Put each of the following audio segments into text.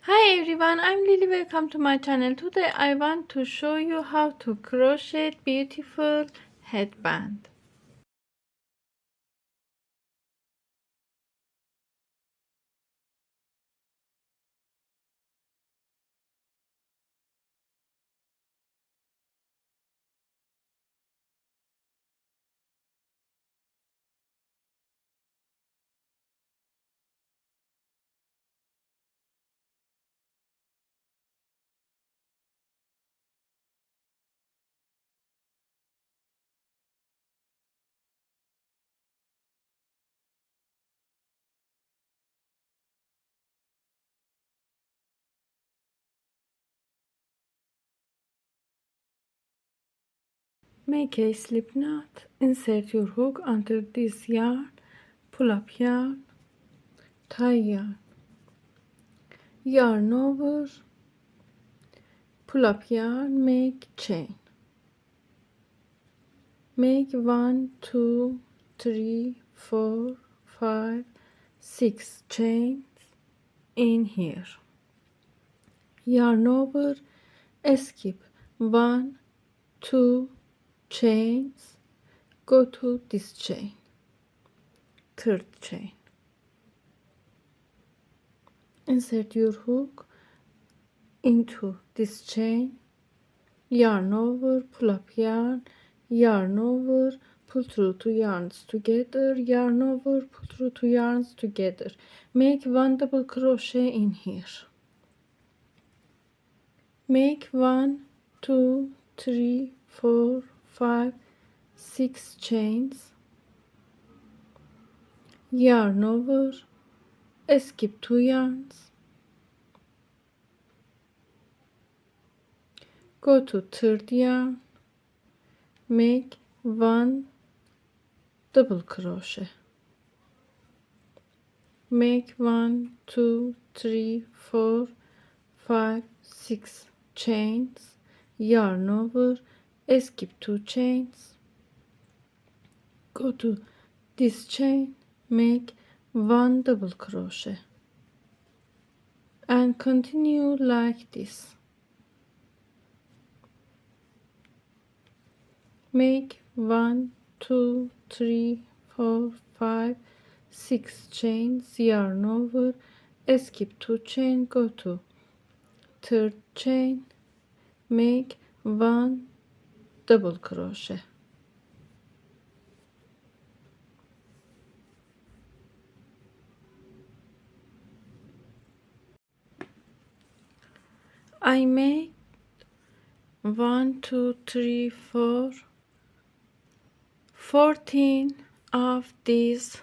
Hi everyone, I'm Lily. Welcome to my channel. Today I want to show you how to crochet beautiful headband. Make a slip knot. Insert your hook under this yarn. Pull up yarn. Tie yarn. Yarn over. Pull up yarn. Make chain. Make 1, 2, 3, 4, 5, 6 chains in here. Yarn over. Skip 1, 2 chains, go to this chain, third chain, insert your hook into this chain, yarn over, pull up yarn over, pull through 2 yarns together, yarn over, pull through 2 yarns together. Make 1 double crochet in here. Make 1, 2, 3, 4, 5, 6 chains, yarn over, skip 2 yarns, go to third yarn, make 1 double crochet, make 1, 2, 3, 4, 5, 6 chains, yarn over, skip 2 chains, go to this chain, make 1 double crochet and continue like this. Make 1, 2, 3, 4, 5, 6 chains, yarn over, skip 2 chain, go to third chain, make 1 double crochet. I make 1, 2, 3, 4, 14 of these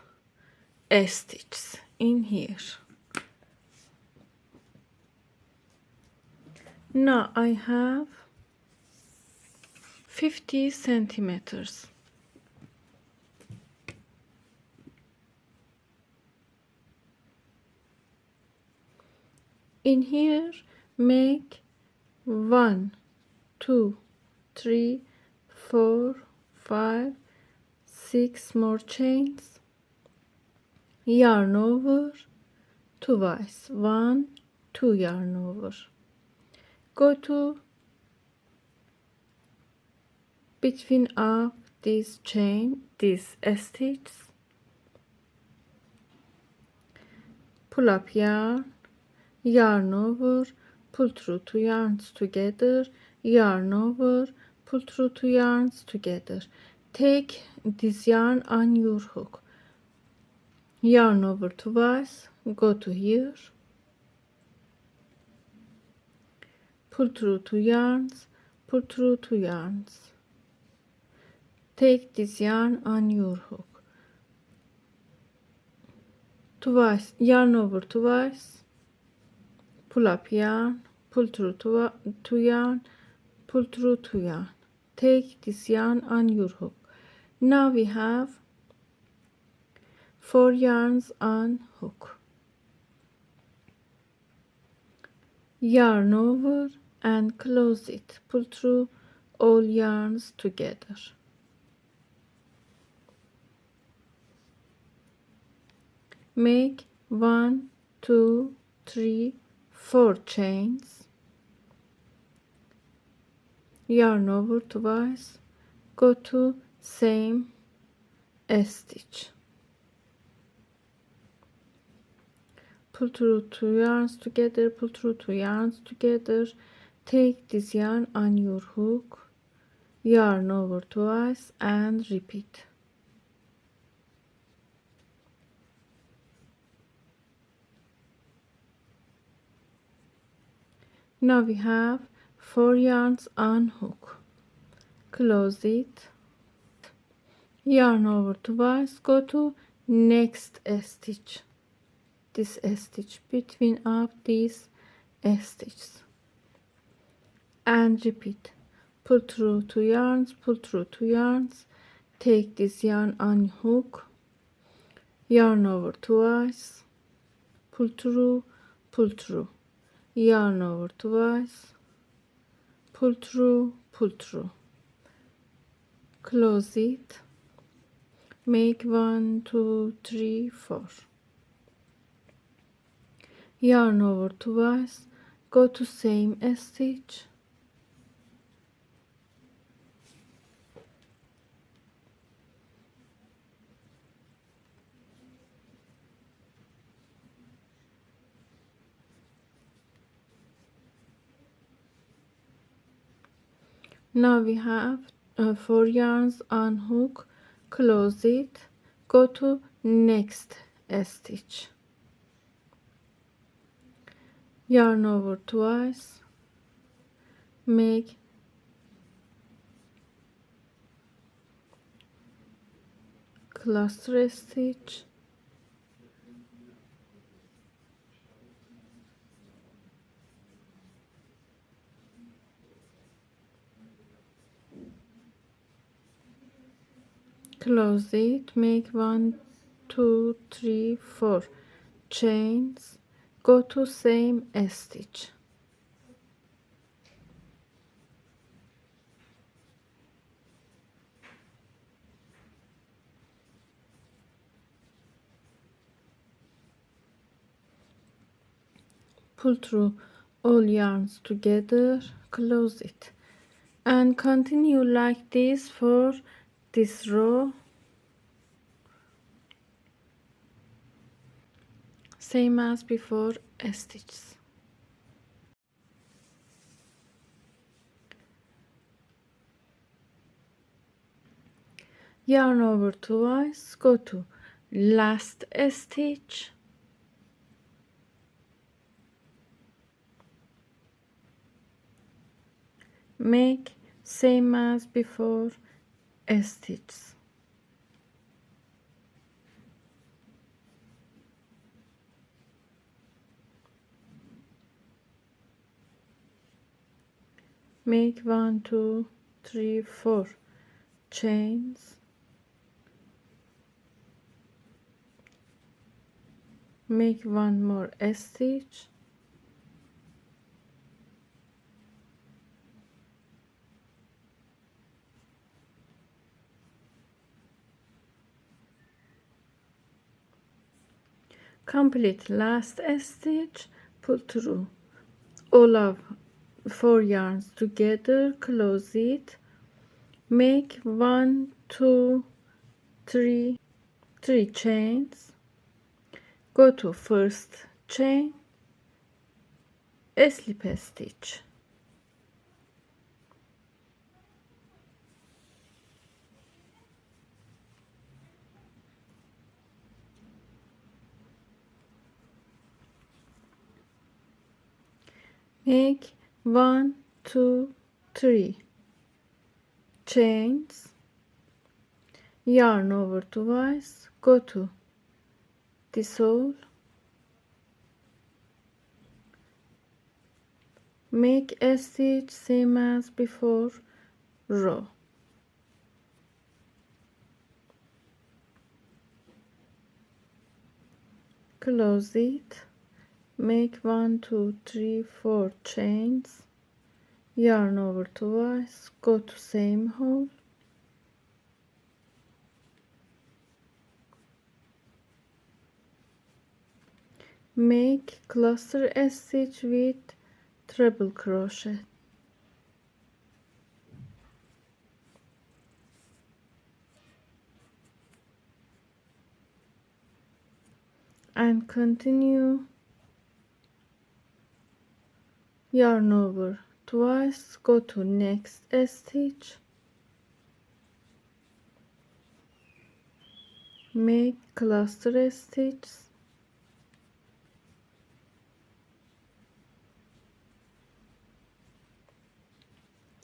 stitches in here. Now I have 50 centimeters. In here make 1, 2, 3, 4, 5, 6 more chains, yarn over, twice, 1, 2 yarn over, go to between of this chain, this stitches, pull up yarn over, pull through 2 yarns together, yarn over, pull through 2 yarns together. Take this yarn on your hook, yarn over twice, go to here, pull through 2 yarns, pull through 2 yarns. Take this yarn on your hook, twice, yarn over twice, pull up yarn, pull through 2 yarn, pull through 2 yarn. Take this yarn on your hook. Now we have 4 yarns on hook, yarn over and close it, pull through all yarns together. Make 1, 2, 3, 4 chains, yarn over twice, go to same stitch, pull through 2 yarns together, pull through 2 yarns together, take this yarn on your hook, yarn over twice and repeat. Now we have 4 yarns on hook, close it, yarn over twice, go to next stitch, this stitch between of these stitches, and repeat. Pull through 2 yarns, pull through 2 yarns, take this yarn on hook, yarn over twice, pull through, yarn over twice, pull through, close it, make 1 2 3 4, yarn over twice, go to same stitch, now we have 4 yarns on hook, close it, go to next stitch, yarn over twice, make cluster stitch, close it, make 1 2 3 4 chains, go to same stitch, pull through all yarns together, close it, and continue like this for this row, same as before stitches. Yarn over twice, go to last stitch, make same as before stitches, make 1 2 3 4 chains, make 1 more stitch, complete last stitch, pull through all of 4 yarns together, close it, make 1 2 3 chains, go to first chain, slip stitch, make 1 2 3 chains, yarn over twice, go to this hole, make a stitch same as before row, close it, make 1 2 3 4 chains, yarn over twice, go to same hole, Make cluster stitch with treble crochet. And continue. Yarn over twice, go to next stitch, make cluster stitches,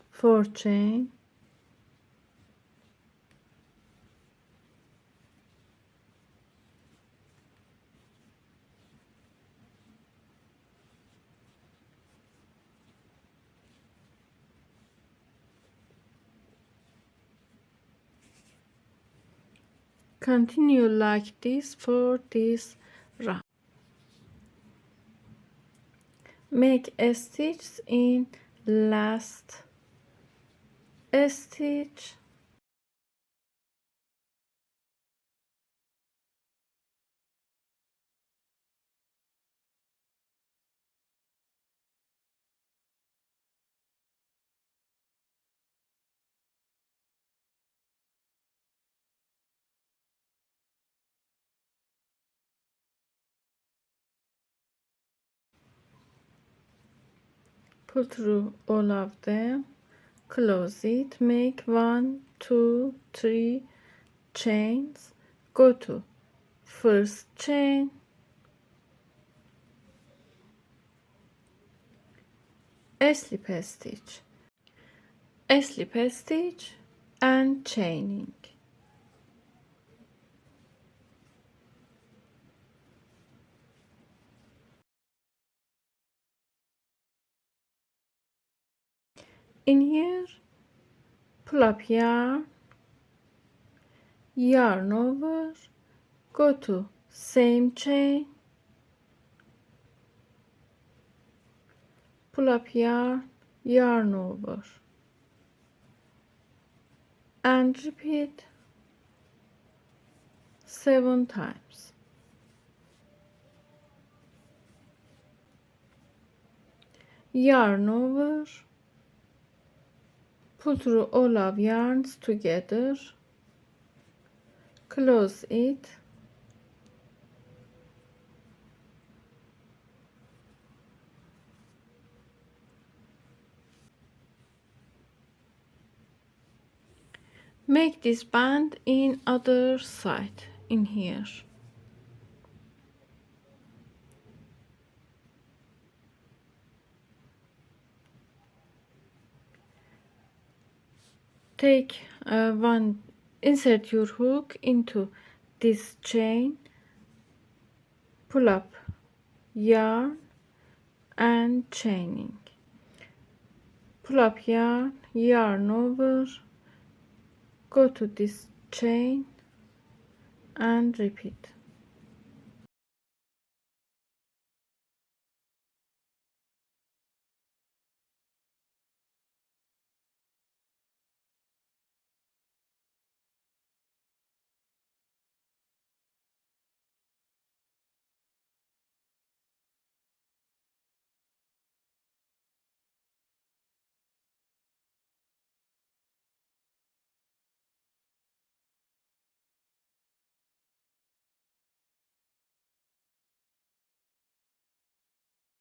four chain, continue like this for this round. Make a stitch in last stitch, pull through all of them, close it, make 1, 2, 3 chains, go to first chain, a slip stitch, a slip stitch and chaining. In here, pull up yarn, yarn over, go to same chain, pull up yarn, yarn over, and repeat 7 times. Yarn over, pull through all of yarns together, close it, make this band in other side in here. Take one, insert your hook into this chain, pull up yarn and chaining, pull up yarn, yarn over, go to this chain and repeat.